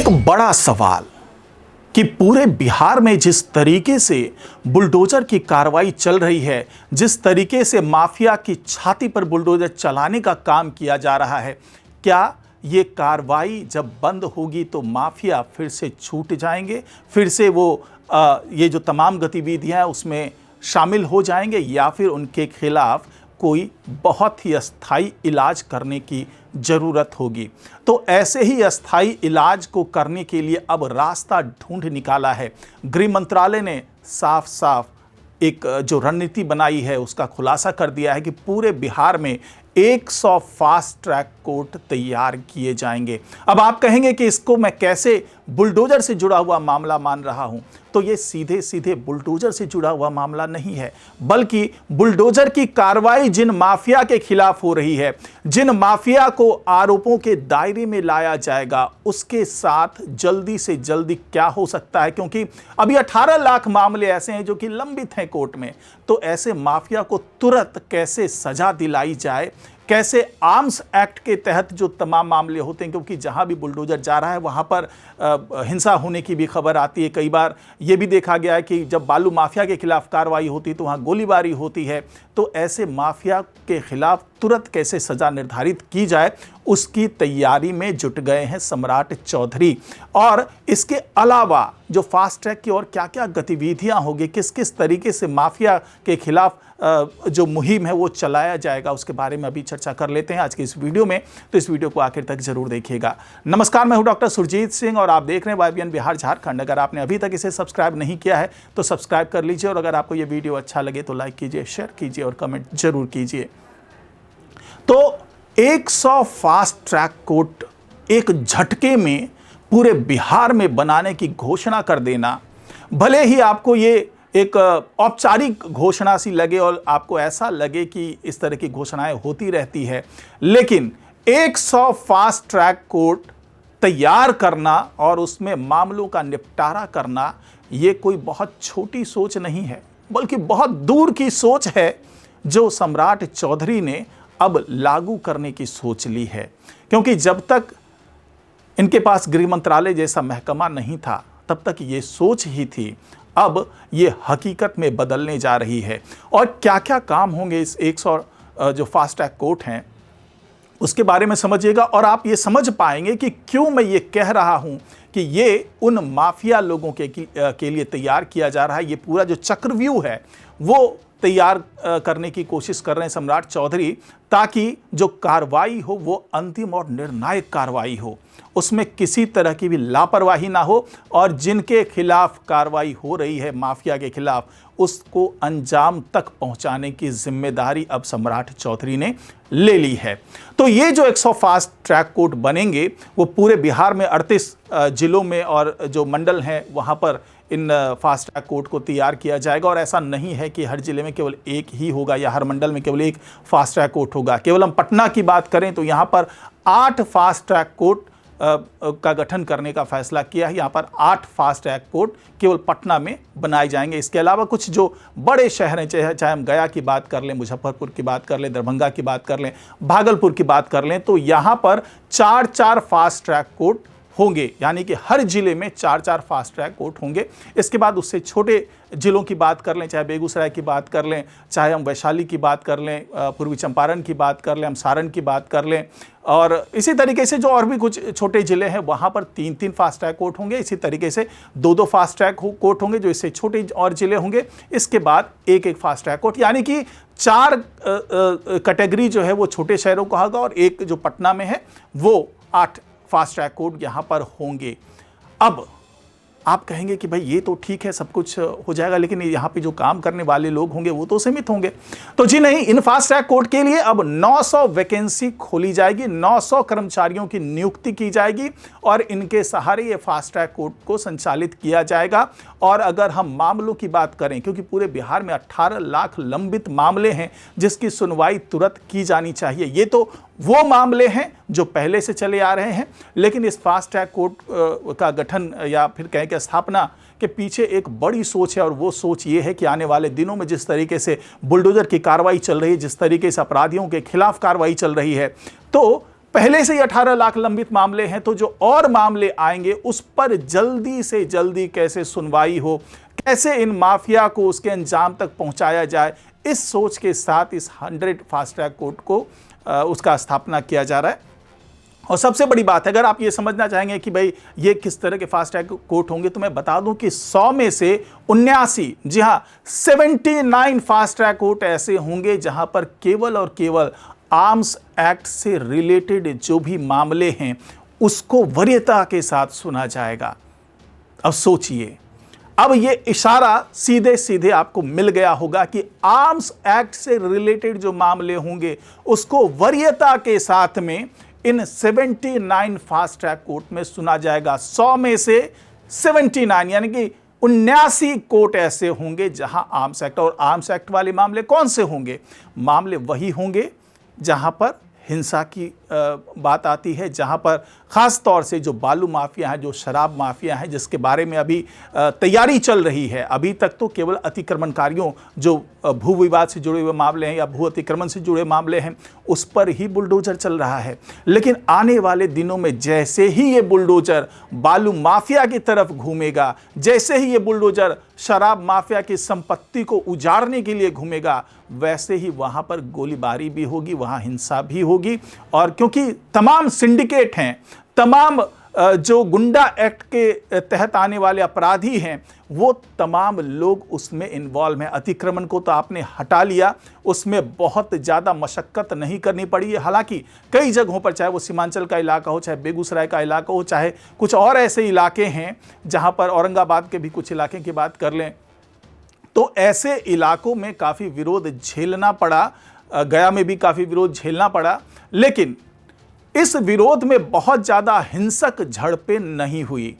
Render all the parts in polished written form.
एक बड़ा सवाल कि पूरे बिहार में जिस तरीके से बुलडोजर की कार्रवाई चल रही है, जिस तरीके से माफिया की छाती पर बुलडोजर चलाने का काम किया जा रहा है, क्या ये कार्रवाई जब बंद होगी तो माफिया फिर से छूट जाएंगे, फिर से वो ये जो तमाम गतिविधियां उसमें शामिल हो जाएंगे, या फिर उनके खिलाफ कोई बहुत ही अस्थाई इलाज करने की ज़रूरत होगी। तो ऐसे ही अस्थाई इलाज को करने के लिए अब रास्ता ढूंढ निकाला है। गृह मंत्रालय ने साफ साफ एक जो रणनीति बनाई है उसका खुलासा कर दिया है कि पूरे बिहार में 100 फास्ट ट्रैक कोर्ट तैयार किए जाएंगे। अब आप कहेंगे कि इसको मैं कैसे बुलडोजर से जुड़ा हुआ मामला मान रहा हूं, तो ये सीधे सीधे बुलडोजर से जुड़ा हुआ मामला नहीं है, बल्कि बुलडोजर की कार्रवाई जिन माफिया के खिलाफ हो रही है, जिन माफिया को आरोपों के दायरे में लाया जाएगा, उसके साथ जल्दी से जल्दी क्या हो सकता है, क्योंकि अभी 18 लाख मामले ऐसे हैं जो कि लंबित हैं कोर्ट में। तो ऐसे माफिया को तुरंत कैसे सजा दिलाई जाए, कैसे आर्म्स एक्ट के तहत जो तमाम मामले होते हैं, क्योंकि जहां भी बुलडोजर जा रहा है वहां पर हिंसा होने की भी खबर आती है। कई बार यह भी देखा गया है कि जब बालू माफिया के खिलाफ कार्रवाई होती है तो वहां गोलीबारी होती है। तो ऐसे माफिया के खिलाफ तुरंत कैसे सजा निर्धारित की जाए, उसकी तैयारी में जुट गए हैं सम्राट चौधरी। और इसके अलावा जो फास्ट ट्रैक की और क्या क्या गतिविधियां होगी, किस किस तरीके से माफिया के खिलाफ जो मुहिम है वो चलाया जाएगा, उसके बारे में अभी चर्चा कर लेते हैं आज की इस वीडियो में। तो इस वीडियो को आखिर तक जरूर देखिएगा। नमस्कार, मैं हूं डॉक्टर सुरजीत सिंह और आप देख रहे हैं YBN बिहार झारखंड। अगर आपने अभी तक इसे सब्सक्राइब नहीं किया है तो सब्सक्राइब कर लीजिए, और अगर आपको ये वीडियो अच्छा लगे तो लाइक कीजिए, शेयर कीजिए और कमेंट जरूर कीजिए। तो 100 फास्ट ट्रैक कोर्ट एक झटके में पूरे बिहार में बनाने की घोषणा कर देना, भले ही आपको ये एक औपचारिक घोषणा सी लगे और आपको ऐसा लगे कि इस तरह की घोषणाएं होती रहती है, लेकिन 100 फास्ट ट्रैक कोर्ट तैयार करना और उसमें मामलों का निपटारा करना, ये कोई बहुत छोटी सोच नहीं है, बल्कि बहुत दूर की सोच है जो सम्राट चौधरी ने अब लागू करने की सोच ली है। क्योंकि जब तक इनके पास गृह मंत्रालय जैसा महकमा नहीं था तब तक ये सोच ही थी, अब ये हकीकत में बदलने जा रही है। और क्या क्या काम होंगे इस 100 जो फास्ट ट्रैक कोर्ट हैं उसके बारे में समझिएगा, और आप ये समझ पाएंगे कि क्यों मैं ये कह रहा हूं कि ये उन माफिया लोगों के लिए तैयार किया जा रहा है। ये पूरा जो चक्रव्यूह है वो तैयार करने की कोशिश कर रहे हैं सम्राट चौधरी, ताकि जो कार्रवाई हो वो अंतिम और निर्णायक कार्रवाई हो, उसमें किसी तरह की भी लापरवाही ना हो, और जिनके खिलाफ कार्रवाई हो रही है माफिया के खिलाफ, उसको अंजाम तक पहुंचाने की जिम्मेदारी अब सम्राट चौधरी ने ले ली है। तो ये जो 100 फास्ट ट्रैक कोर्ट बनेंगे वो पूरे बिहार में 38 जिलों में और जो मंडल हैं वहां पर इन फास्ट ट्रैक कोर्ट को तैयार किया जाएगा। और ऐसा नहीं है कि हर जिले में केवल एक ही होगा या हर मंडल में केवल एक फास्ट ट्रैक कोर्ट होगा। केवल हम पटना की बात करें तो यहाँ पर 8 फास्ट ट्रैक कोर्ट का गठन करने का फैसला किया है। यहाँ पर 8 फास्ट ट्रैक कोर्ट केवल पटना में बनाए जाएंगे। इसके अलावा कुछ जो बड़े शहर हैं, चाहे हम गया की बात कर लें, मुजफ्फरपुर की बात कर लें, दरभंगा की बात कर लें, भागलपुर की बात कर लें, तो यहाँ पर 4-4 फास्ट ट्रैक कोर्ट होंगे, यानी कि हर जिले में 4-4 फास्ट ट्रैक कोर्ट होंगे। इसके बाद उससे छोटे जिलों की बात कर लें, चाहे बेगूसराय की बात कर लें, चाहे हम वैशाली की बात कर लें, पूर्वी चंपारण की बात कर लें, हम सारण की बात कर लें, और इसी तरीके से जो और भी कुछ छोटे ज़िले हैं वहाँ पर 3-3 फास्ट ट्रैक कोर्ट होंगे। इसी तरीके से 2-2 फास्ट ट्रैक कोर्ट होंगे जो इससे छोटे और ज़िले होंगे। इसके बाद 1-1 फास्ट ट्रैक कोर्ट, यानी कि 4 कैटेगरी जो है वो छोटे शहरों का होगा, और एक जो पटना में है वो 8 फास्ट ट्रैक कोर्ट यहाँ पर होंगे। अब आप कहेंगे कि भाई ये तो ठीक है, सब कुछ हो जाएगा, लेकिन यहाँ पे जो काम करने वाले लोग होंगे वो तो सीमित होंगे। तो जी नहीं, इन फास्ट ट्रैक कोर्ट के लिए अब 900 वैकेंसी खोली जाएगी, 900 कर्मचारियों की नियुक्ति की जाएगी, और इनके सहारे ये फास्ट ट्रैक कोर्ट को संचालित किया जाएगा। और अगर हम मामलों की बात करें, क्योंकि पूरे बिहार में 18 लाख लंबित मामले हैं जिसकी सुनवाई तुरंत की जानी चाहिए। ये तो वो मामले हैं जो पहले से चले आ रहे हैं, लेकिन इस फास्ट ट्रैक कोर्ट का गठन या फिर कहें कि स्थापना के पीछे एक बड़ी सोच है, और वो सोच ये है कि आने वाले दिनों में जिस तरीके से बुलडोजर की कार्रवाई चल रही है, जिस तरीके से अपराधियों के खिलाफ कार्रवाई चल रही है, तो पहले से ही 18 लाख लंबित मामले हैं, तो जो और मामले आएंगे उस पर जल्दी से जल्दी कैसे सुनवाई हो, कैसे इन माफिया को उसके अंजाम तक पहुंचाया जाए, इस सोच के साथ इस 100 फास्ट ट्रैक कोर्ट को उसका स्थापना किया जा रहा है। और सबसे बड़ी बात है, अगर आप ये समझना चाहेंगे कि भाई ये किस तरह के फास्ट ट्रैक कोर्ट होंगे, तो मैं बता दूं कि 100 में से 79, जी हां 79 फास्ट ट्रैक कोर्ट ऐसे होंगे जहां पर केवल और केवल आर्म्स एक्ट से रिलेटेड जो भी मामले हैं उसको वरीयता के साथ सुना जाएगा। अब सोचिए, अब ये इशारा सीधे सीधे आपको मिल गया होगा कि आर्म्स एक्ट से रिलेटेड जो मामले होंगे उसको वरीयता के साथ में इन 79 फास्ट ट्रैक कोर्ट में सुना जाएगा। 100 में से 79 यानी कि 79 कोर्ट ऐसे होंगे जहां आर्म्स एक्ट, और आर्म्स एक्ट वाले मामले कौन से होंगे? मामले वही होंगे जहां पर हिंसा की बात आती है, जहां पर ख़ास तौर से जो बालू माफिया है, जो शराब माफिया है, जिसके बारे में अभी तैयारी चल रही है। अभी तक तो केवल अतिक्रमणकारियों, जो भू विवाद से जुड़े हुए मामले हैं या भू अतिक्रमण से जुड़े मामले हैं, उस पर ही बुलडोजर चल रहा है। लेकिन आने वाले दिनों में जैसे ही ये बुलडोजर बालू माफिया की तरफ घूमेगा, जैसे ही ये बुलडोजर शराब माफिया की संपत्ति को उजाड़ने के लिए घूमेगा, वैसे ही वहां पर गोलीबारी भी होगी, वहां हिंसा भी होगी। और क्योंकि तमाम सिंडिकेट हैं, तमाम जो गुंडा एक्ट के तहत आने वाले अपराधी हैं, वो तमाम लोग उसमें इन्वॉल्व हैं। अतिक्रमण को तो आपने हटा लिया, उसमें बहुत ज़्यादा मशक्क़त नहीं करनी पड़ी है। हालांकि कई जगहों पर, चाहे वो सीमांचल का इलाका हो, चाहे बेगूसराय का इलाका हो, चाहे कुछ और ऐसे इलाके हैं जहां पर औरंगाबाद के भी कुछ इलाके की बात कर लें, तो ऐसे इलाकों में काफ़ी विरोध झेलना पड़ा। गया में भी काफ़ी विरोध झेलना पड़ा, लेकिन इस विरोध में बहुत ज़्यादा हिंसक झड़पें नहीं हुई।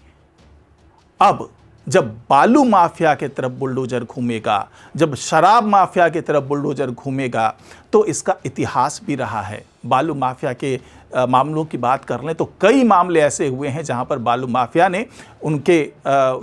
अब जब बालू माफिया की तरफ बुलडोजर घूमेगा, जब शराब माफिया की तरफ बुलडोजर घूमेगा, तो इसका इतिहास भी रहा है। बालू माफिया के मामलों की बात कर लें तो कई मामले ऐसे हुए हैं जहां पर बालू माफिया ने उनके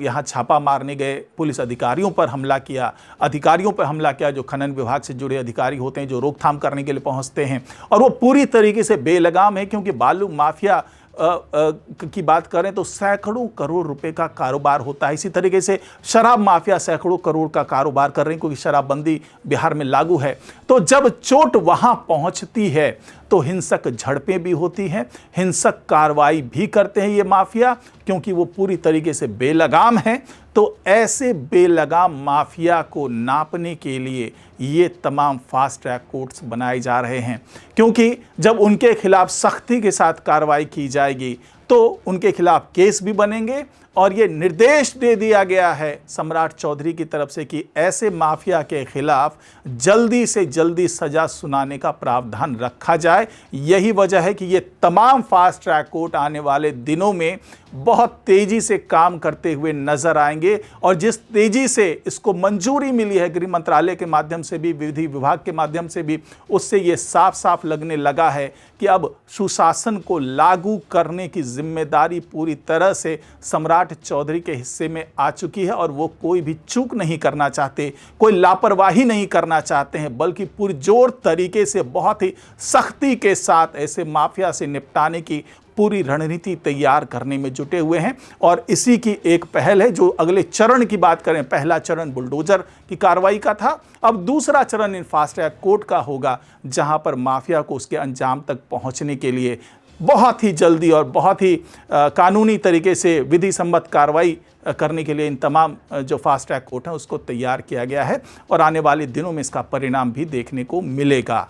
यहां छापा मारने गए पुलिस अधिकारियों पर हमला किया, अधिकारियों पर हमला किया जो खनन विभाग से जुड़े अधिकारी होते हैं, जो रोकथाम करने के लिए पहुंचते हैं, और वो पूरी तरीके से बेलगाम है। क्योंकि बालू माफिया की बात करें तो सैकड़ों करोड़ रुपए का कारोबार होता है। इसी तरीके से शराब माफिया सैकड़ों करोड़ का कारोबार कर रहे हैं, क्योंकि शराबबंदी बिहार में लागू है। तो जब चोट वहां पहुंचती है तो हिंसक झड़पें भी होती हैं, हिंसक कार्रवाई भी करते हैं ये माफिया, क्योंकि वो पूरी तरीके से बेलगाम है। तो ऐसे बेलगाम माफिया को नापने के लिए ये तमाम फास्ट ट्रैक कोर्ट्स बनाए जा रहे हैं, क्योंकि जब उनके खिलाफ सख्ती के साथ कार्रवाई की जाएगी तो उनके खिलाफ केस भी बनेंगे। और ये निर्देश दे दिया गया है सम्राट चौधरी की तरफ से कि ऐसे माफिया के खिलाफ जल्दी से जल्दी सजा सुनाने का प्रावधान रखा जाए। यही वजह है कि ये तमाम फास्ट ट्रैक कोर्ट आने वाले दिनों में बहुत तेजी से काम करते हुए नजर आएंगे। और जिस तेजी से इसको मंजूरी मिली है गृह मंत्रालय के माध्यम से भी, विधि विभाग के माध्यम से भी, उससे ये साफ साफ लगने लगा है कि अब सुशासन को लागू करने की जिम्मेदारी पूरी तरह से सम्राट चौधरी के हिस्से में आ चुकी है। और वो कोई भी चूक नहीं करना चाहते, कोई लापरवाही नहीं करना चाहते हैं, बल्कि पुरजोर तरीके से बहुत ही सख्ती के साथ ऐसे माफिया से निपटाने की पूरी रणनीति तैयार करने में जुटे हुए हैं। और इसी की एक पहल है जो अगले चरण की बात करें, पहला चरण बुलडोजर की कार्रवाई का था, अब दूसरा चरण इन फास्ट ट्रैक कोर्ट का होगा, जहां पर माफिया को उसके अंजाम तक पहुंचने के लिए बहुत ही जल्दी और बहुत ही कानूनी तरीके से विधि सम्मत कार्रवाई करने के लिए इन तमाम जो फास्ट ट्रैक कोर्ट हैं उसको तैयार किया गया है। और आने वाले दिनों में इसका परिणाम भी देखने को मिलेगा।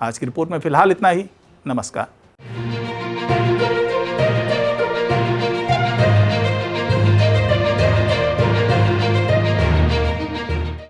आज की रिपोर्ट में फिलहाल इतना ही। नमस्कार।